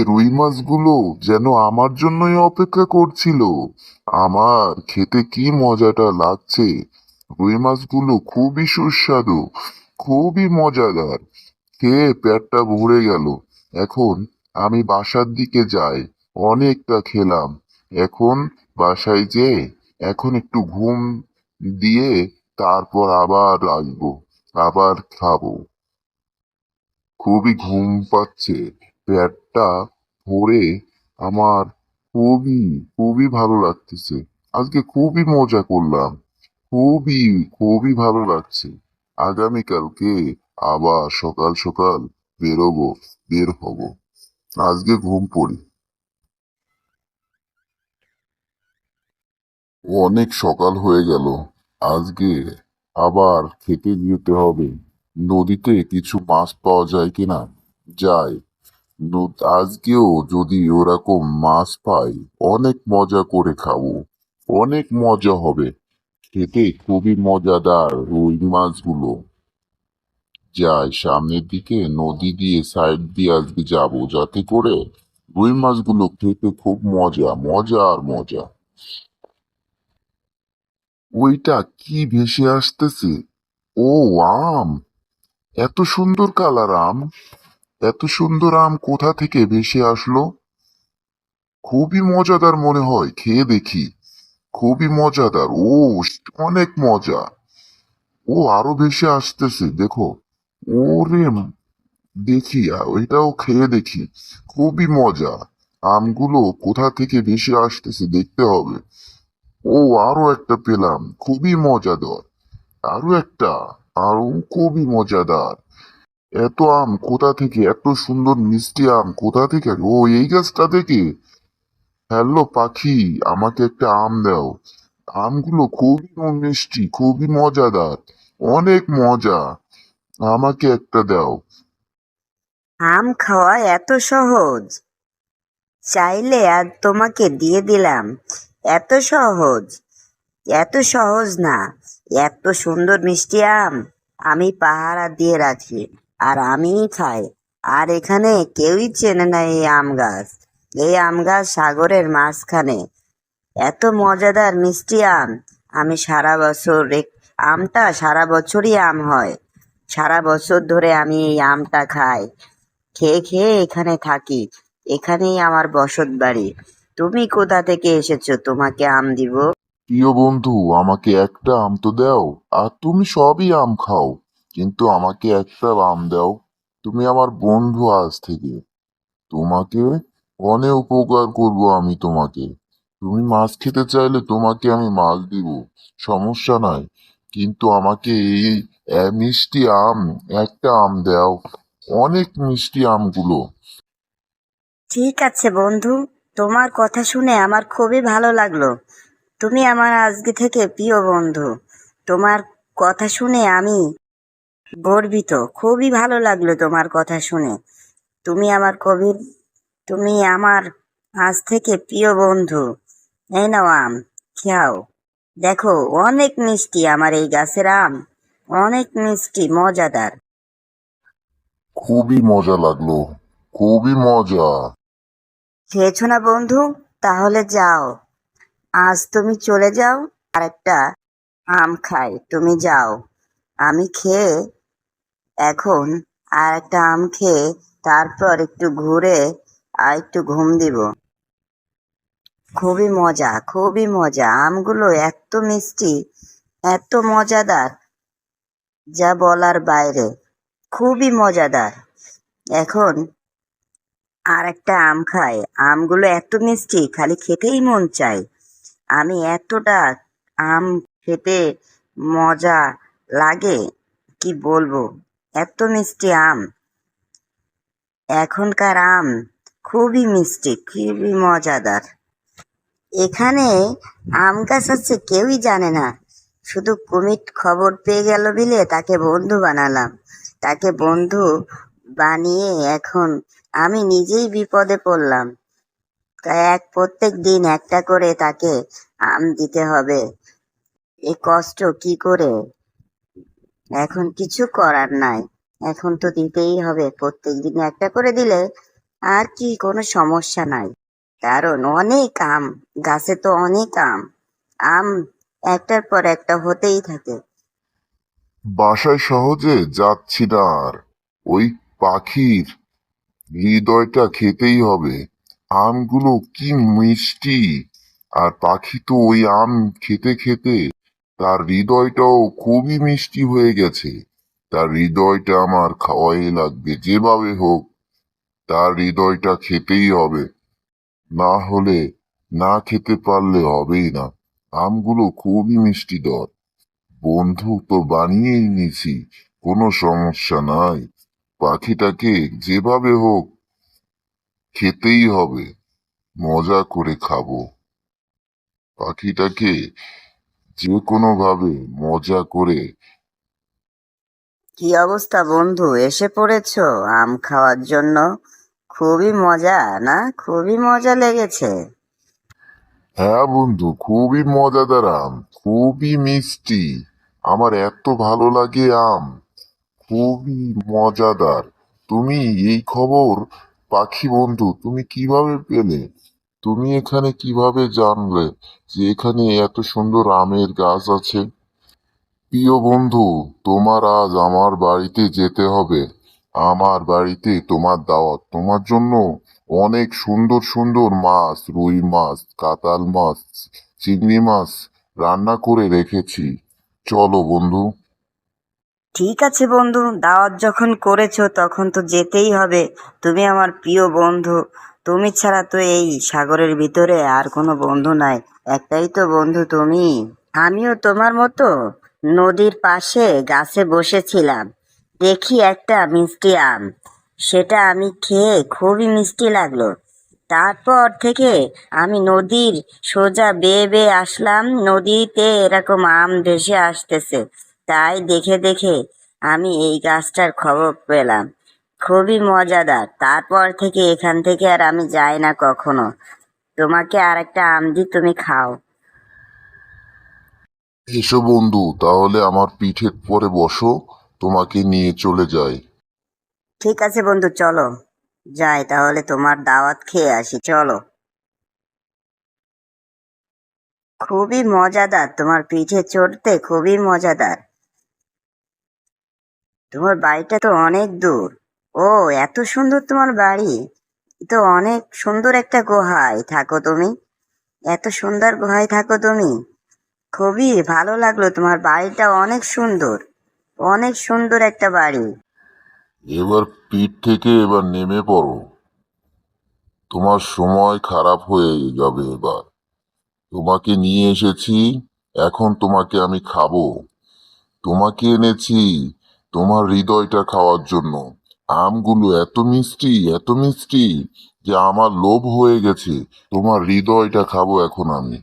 রুই মাছগুলো যেন আমার জন্যই অপেক্ষা করছিল। আমার খেতে কি মজাটা লাগছে। রুই মাছগুলো খুবই সুস্বাদু, খুবই মজাদার। খেয়ে পেটটা ভরে গেল। এখন আমি বাসার দিকে যাই। অনেকটা খেলাম। এখন বাসায় যেয়ে এখন একটু ঘুম দিয়ে তারপর আবার আসবো, আবার খাবো। খুবই ঘুম পাচ্ছে। পেটটা ভরে আমার খুবই খুবই ভালো লাগতেছে। আজকে খুবই মজা করলাম। খুবই খুবই ভালো লাগছে। আগামীকালকে আবার সকাল সকাল বেরোবো, বের হব। আজকে ঘুম পড়ি। অনেক সকাল হয়ে গেল। আজকে আবার খেতে যেতে হবে। নদীতে কিছু মাছ পাওয়া যায় কিনা। যাই। আজকেও যদি ওরকম মাছ পাই, অনেক মজা করে খাবো। অনেক মজা হবে। খেতে খুবই মজাদার রুই মাছগুলো। যাই, সামনের দিকে নদী দিয়ে সাইড দিয়ে আজকে যাবো, যাতে করে রুই মাছগুলো খেতে খুব মজা, মজা আর মজা। ওইটা কি ভেসে আসতেছে? ও, আম! এত সুন্দর কালার আম! এত সুন্দর আম কোথা থেকে ভেসে আসলো? খুবই মজাদার মনে হয়, খেয়ে দেখি। খুবই মজাদার। ও, অনেক মজা। ও আরো ভেসে আসতেছে, দেখো। ওরে, দেখি ওইটাও খেয়ে দেখি। খুবই মজা। আমগুলো কোথা থেকে ভেসে আসতেছে দেখতে হবে। ও, আরো একটা পেলাম, খুবই মজাদার। আরো একটা, আরো খুবই মজাদার। এত আম কোথা থেকে, এত সুন্দর মিষ্টি আম কোথা থেকে? ও, এই গাছটা থেকে। হ্যালো পাখি, আমাকে একটা আম দাও। আমগুলো খুবই মিষ্টি, খুবই মজাদার, অনেক মজা। আমাকে একটা দাও। আম খাওয়া এত সহজ, চাইলে আজ তোমাকে দিয়ে দিলাম। এত সহজ, এত সহজ না। এত সুন্দর মিষ্টি আম আমি পাহারা দিয়ে রাখি, আর আমিই খাই। আর এখানে কেউই চেনে না এই আম গাছ। এই আম গাছ সাগরের মাঝখানে। এত মজাদার মিষ্টি আম আমি সারা বছর আমটা সারা বছরই আম হয়। সারা বছর ধরে আমি এই আমটা খাই। খেয়ে খেয়ে এখানে থাকি। এখানেই আমার বসত বাড়ি। তুমি কোথা থেকে এসেছো? তোমাকে আম দিব? প্রিয় বন্ধু, আমাকে একটা আম তো দাও। আর তুমি সবই আম খাও, কিন্তু আমাকে একটা আম দাও। তুমি আমার বন্ধু আজ থেকে। তোমাকে অনেক উপকার করব আমি তোমাকে। তুমি মাছ খেতে চাইলে তোমাকে আমি মাছ দিব, সমস্যা নাই। কিন্তু আমাকে এই মিষ্টি আম, একটা আম দাও। অনেক মিষ্টি আমগুলো। ঠিক আছে বন্ধু, তোমার কথা শুনে আমার খুবই ভালো লাগলো। তুমি আমার আজকে থেকে প্রিয় বন্ধু। তোমার কথা শুনে আমি গর্বিত। খুবই ভালো লাগলো তোমার কথা শুনে। তুমি আমার তুমি আমার আজ থেকে প্রিয় বন্ধু। এই নাও আম, খাও। দেখো, অনেক মিষ্টি আমার এই গাছের আম। অনেক মিষ্টি, মজাদার। খুবই মজা লাগলো, খুবই মজা। খেয়েছো না বন্ধু? তাহলে যাও, আজ তুমি চলে যাও। আর একটা আম খাই, তুমি যাও। আমি খেয়ে এখন আর একটা আম খেয়ে তারপর একটু ঘুরে আর একটু ঘুম দিব। খুবই মজা, খুবই মজা। আমগুলো এত মিষ্টি, এত মজাদার, যা বলার বাইরে। খুবই মজাদার। এখন আর একটা আম খাই। আমগুলো এত মিষ্টি, খালি খেতেই মন চায়। আমি এতটা আম খেতে মজা লাগে, কি বলবো। এত মিষ্টি আম। এখনকার আম খুবই মিষ্টি, খুবই মজাদার। এখানে আম গাছ আছে কেউই জানে না। শুধু কুমির খবর পেয়ে গেল বিলে তাকে বন্ধু বানালাম। তাকে বন্ধু বানিয়ে এখন আমি নিজেই বিপদে পড়লাম। তাই প্রত্যেক দিন একটা করে তাকে আম দিতে হবে। এই কষ্ট কি করে? এখন কিছু করার নাই। এখন তো দিতেই হবে। প্রত্যেক দিন একটা করে দিলে আর কি কোনো সমস্যা নাই, কারণ অনেক আম, গাছে তো অনেক আম। আম একটার পর একটা হতেই থাকে। বাসায় সহজে যাচ্ছি না আর। ওই পাখির হৃদয়টা খেতেই হবে। আমগুলো কি মিষ্টি! আর পাখি তো ওই আম খেতে খেতে তার হৃদয়টাও খুবই মিষ্টি হয়ে গেছে। তার হৃদয়টা আমার খাওয়াই লাগবে, যেভাবে হোক তার হৃদয়টা খেতেই হবে। না হলে, না খেতে পারলে হবেই না। আমগুলো খুবই মিষ্টিকর। বন্ধু তো বানিয়েই নিছি, কোনো সমস্যা নাই। পাখিটাকে যেভাবে হোক খেতেই হবে, মজা করে খাবো। পাখিটাকে যে কোনো ভাবে মজা করে। কি অবস্থা বন্ধু, এসে পড়েছো আম খাওয়ার জন্য? খুবই মজা, না? খুবই মজা লেগেছে। হ্যাঁ বন্ধু, খুবই মজাদার আম, খুবই মিষ্টি। আমার এত ভালো লাগে আম, খুবই মজাদার। তুমি এই খবর, পাখি বন্ধু, তুমি কিভাবে পেলে? তুমি এখানে কিভাবে জানলে যে এখানে এত সুন্দর আমের গাছ আছে? প্রিয় বন্ধু, তোমার আজ আমার বাড়িতে যেতে হবে। আমার বাড়িতে তোমার দাওয়াত। তোমার জন্য অনেক সুন্দর সুন্দর মাছ, রুই মাছ, কাতাল মাছ, চিংড়ি মাছ রান্না করে রেখেছি। চলো বন্ধু। ঠিক আছে বন্ধু, দাওয়াত যখন করেছো তখন তো যেতেই হবে। তুমি আমার প্রিয় বন্ধু। তুমি ছাড়া তো এই সাগরের ভিতরে আর কোনো বন্ধু নাই। একটাই তো বন্ধু তুমি। আমিও তোমার মতো নদীর পাশে গাছে বসেছিলাম। দেখি একটা মিষ্টি আম, সেটা আমি খেয়ে খুবই মিষ্টি লাগলো। তারপর থেকে আমি নদীর সোজা বেয়ে বেয়ে আসলাম। নদীতে এরকম আম ভেসে আসতেছে, তাই দেখে দেখে আমি এই গাছটার খবর পেলাম। খুবই মজাদার। তারপর থেকে এখান থেকে আর আমি যাই না কখনো। তোমাকে আর একটা আম দিই, তুমি খাও। এসো বন্ধু, তাহলে আমার পিঠের পরে বসো, তোমাকে নিয়ে চলে যাই। ঠিক আছে বন্ধু, চলো যাই তাহলে, তোমার দাওয়াত খেয়ে আসি, চলো। খুবই মজাদার, তোমার পিঠে চড়তে খুবই মজাদার। তোমার বাড়িটা তো অনেক দূর। ও, এত সুন্দর তোমার বাড়ি! তো অনেক সুন্দর একটা গুহায় থাকো তুমি। এত সুন্দর গুহায় থাকো তুমি। খুবই ভালো লাগলো, তোমার বাড়িটা অনেক সুন্দর। অনেক সুন্দর একটা বাড়ি। এবার পিঠ থেকে এবার নেমে পড়ো। তোমার সময় খারাপ হয়ে যাবে এবার। তোমাকে নিয়ে এসেছি, এখন তোমাকে আমি খাবো। তোমাকে এনেছি তোমার হৃদয়টা খাওয়ার জন্য। আমগুলো এত মিষ্টি, এত মিষ্টি যে আমার লোভ হয়ে গেছে। তোমার হৃদয়টা খাবো এখন আমি।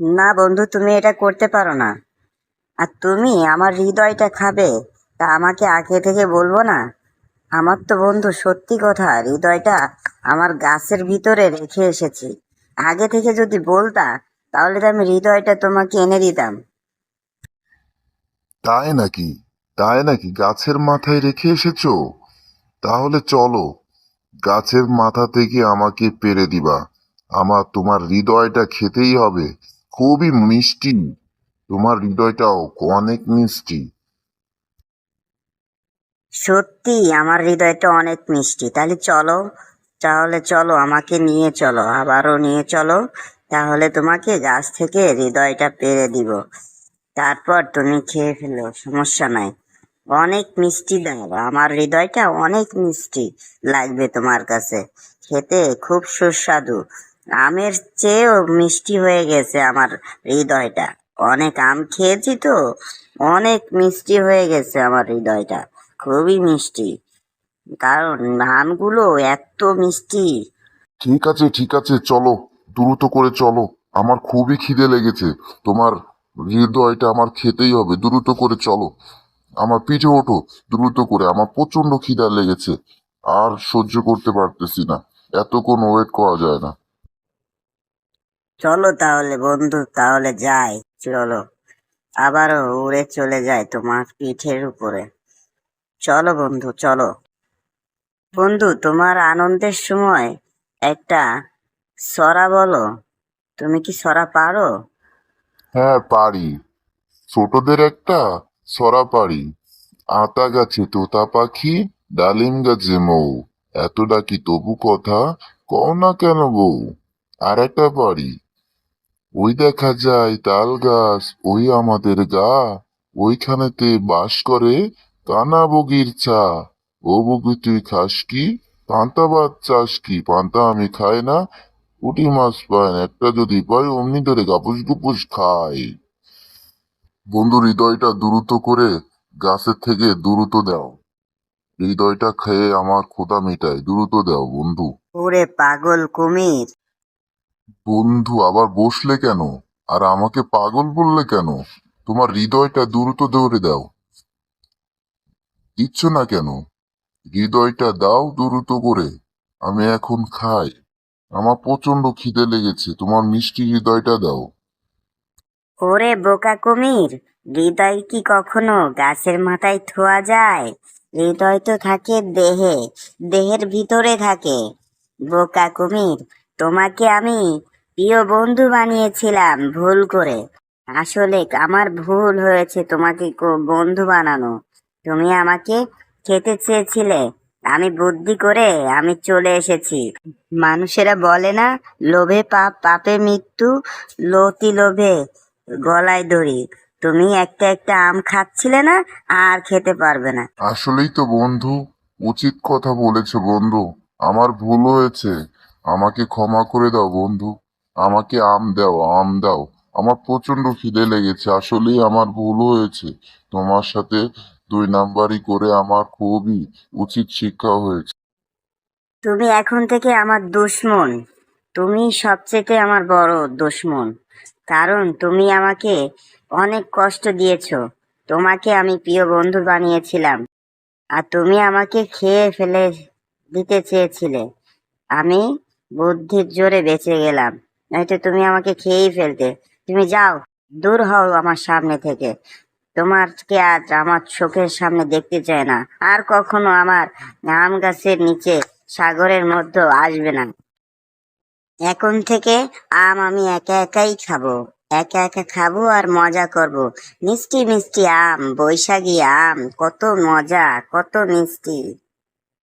না বন্ধু, তুমি এটা করতে পারো না। আর তুমি আমার হৃদয়টা খাবে, তা আমাকে আগে থেকে বলবো না? আমার তো বন্ধু সত্যি কথা, হৃদয়টা আমার গাছের ভিতরে রেখে এসেছি। আগে থেকে যদি বলতা, তাহলে তো আমি হৃদয়টা তোমাকে এনে দিতাম। তাই নাকি? তাই নাকি গাছের মাথায় রেখে এসেছো? তাহলে চলো, গাছের মাথা থেকে আমাকে পেরে দিবা। আমার তোমার হৃদয়টা খেতেই হবে। খুবই মিষ্টি, তোমার হৃদয়টাও অনেক মিষ্টি। সত্যি আমার হৃদয়টা অনেক মিষ্টি। তাহলে চলো, তাহলে চলো, আমাকে নিয়ে চলো, আবারও নিয়ে চলো। তাহলে তোমাকে গাছ থেকে হৃদয়টা পেরে দিব। তারপর তুমি খেয়ে ফেলো, সমস্যা নাই। অনেক মিষ্টি দাও, আমার হৃদয়টা অনেক মিষ্টি লাগবে তোমার কাছে। খেতে খুব সুস্বাদু। আমের চেয়েও মিষ্টি হয়ে গেছে আমার হৃদয়টা। অনেক আম খেয়েছি তো, অনেক মিষ্টি হয়ে গেছে আমার হৃদয়টা। খুবই মিষ্টি, কারণ আমগুলো এত মিষ্টি। ঠিক আছে, ঠিক আছে, চলো, দ্রুত করে চলো। আমার খুবই খিদে লেগেছে। তোমার হৃদয়টা আমার খেতেই হবে, দ্রুত করে চলো। আমার পিঠে ওঠো, দ্রুত করে, আমার প্রচন্ড খিদা লেগেছে। আর সহ্য করতে পারতেছি না, এতক্ষণ ওয়েট করা যায় না। চলো তাহলে বন্ধু, তাহলে যাই। চলো, আবারও উড়ে চলে যায় তোমার পিঠের উপরে। চলো বন্ধু, চলো। বন্ধু, তোমার আনন্দের সময় একটা সরা বলো। তুমি কি সরা পারো? হ্যাঁ, পারি। ছোটদের একটা ছড়া পারি। আতা গাছে তোতা পাখি, ডালিম গাছে মৌ, এত ডাকি তবু কথা কও না কেন বউ। আর একটা পারি। ওই দেখা যায় তাল গাছ, ওই আমাদের গা, ওইখানেতে বাস করে কানা বগির ছা। ও বগি তুই খাস কি? পান্তা ভাত চাস কি? পান্তা আমি খাই না, পুঁটি মাছ পায় না, একটা যদি পাই অমনি ধরে গাপুস গুপুস খাই। বন্ধু, হৃদয়টা দ্রুত করে গাছের থেকে দ্রুত দাও। হৃদয়টা খেয়ে আমার ক্ষুধা মিটায়, দ্রুত দাও বন্ধু। ওরে পাগল কুমির! বন্ধু, আবার বসলে কেন? আর আমাকে পাগল বললে কেন? তোমার হৃদয়টা দ্রুত ধরে দাও। দিচ্ছ না কেন? হৃদয়টা দাও দ্রুত করে। আমি এখন খাই। আমার প্রচন্ড খিদে লেগেছে, তোমার মিষ্টি হৃদয়টা দাও। ওরে বোকা কুমির! হৃদয় কি কখনো গাছের মাথায় থোয়া যায়? হৃদয় তো থাকে দেহে, দেহের ভিতরে থাকে। বোকা কুমির, তোমাকে আমি প্রিয় বন্ধু বানিয়েছিলাম ভুল করে। আসলে আমার ভুল হয়েছে তোমাকে বন্ধু বানানো। তুমি আমাকে খেতে চেয়েছিলে, আমি বুদ্ধি করে আমি চলে এসেছি। মানুষেরা বলে না, লোভে পাপ, পাপে মৃত্যু, লতি লোভে গলায় দড়ি। তুমি একটা একটা আম খাচ্ছিলে না, আর খেতে পারবে না। আসলেই তো বন্ধু, উচিত কথা বলেছো বন্ধু। আমার ভুল হয়েছে। আমাকে ক্ষমা করে দাও বন্ধু। আমাকে আম দাও, আম দাও। আমার প্রচন্ড খিদে লেগেছে, আসলেই আমার ভুল হয়েছে। তোমার সাথে দুই নাম্বারি করে আমার খুবই উচিত শিক্ষা হয়েছে। তুমি এখন থেকে আমার দুশমন। তুমি সবচেয়ে আমার বড় দুশমন। কারণ তুমি আমাকে অনেক কষ্ট দিয়েছো। তোমাকে আমি প্রিয় বন্ধু বানিয়েছিলাম, আর তুমি আমাকে খেয়ে ফেলে দিতে চেয়েছিলে। আমি বুদ্ধির জোরে বেঁচে গেলাম, নয়তো তুমি আমাকে খেয়েই ফেলতে। তুমি যাও, দূর হও আমার সামনে থেকে। তোমাকে আজ আমার চোখের সামনে দেখতে চাই না। আর কখনো আমার আম গাছের নিচে সাগরের মধ্যে আসবে না। এখন থেকে আম আমি একা একাই খাবো। একা একা খাবো আর মজা করব। মিষ্টি মিষ্টি আম, বৈশাখী আম, কত মজা, কত মিষ্টি।